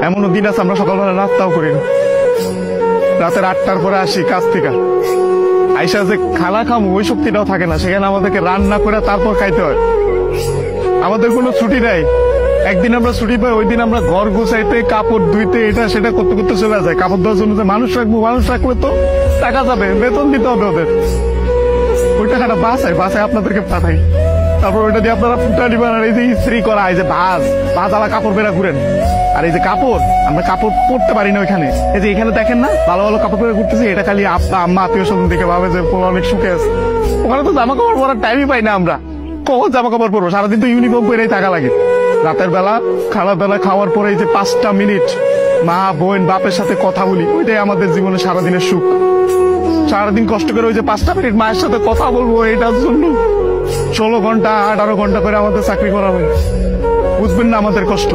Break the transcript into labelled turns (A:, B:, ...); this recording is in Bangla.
A: এমনও দিন আছে আমরা সকালবেলা নাস্তাও করি না, রাতের 8টার পরে আসি কাজ থেকে, আইসা যে খানা খামো ওই শক্তিটাও থাকে না, সেখানে আমাদেরকে রান্না করে তারপর খাইতে হয়। আমাদের কোনো ছুটি নাই, একদিন আমরা ছুটি পাই, ওই দিন আমরা ঘর গুছাইতে কাপড় ধুইতে এটা সেটা করতে করতে চলে যায়। কাপড় ধোয়ার জন্য যে মানুষ রাখলে তো টাকা যাবে, বেতন দিতে হবে ওদের, ওই টাকাটা বাসায় আপনাদেরকে পাঠাই, তারপর ওইটা দিয়ে আপনারা ফুটানি বানান। এই যে ইস্ত্রি করা, এই যে ভাজ আলা কাপড় বেড়া ঘুরেন, আর এই যে কাপড় আমরা কাপড় পরতে পারি না ওইখানে। এই যে এখানে দেখেন না ভালো ভালো কাপড় পরে ঘুরতেছি, এটা খালি আম্মা আত্মীয় স্বজন দেখে ভাবে যে অনেক সুখে আছে। ওখানে তো জামা কাপড় পরার টাইমই পাই না আমরা, কখন জামা কাপড় পরবো? সারাদিন তো ইউনিফর্ম পরেই থাকা লাগে। রাতের বেলা খাওয়ার পরে এই যে 5টা মিনিট মা বোন বাপের সাথে কথা বলি, ওইটাই আমাদের জীবনে সারাদিনের সুখ। সারাদিন কষ্ট করে ওই যে 5টা মিনিট মায়ের সাথে কথা বলবো, এটার জন্য 16 ঘন্টা 18 ঘন্টা করে আমাদের চাকরি করা হয়। বুঝবেন না আমাদের কষ্ট।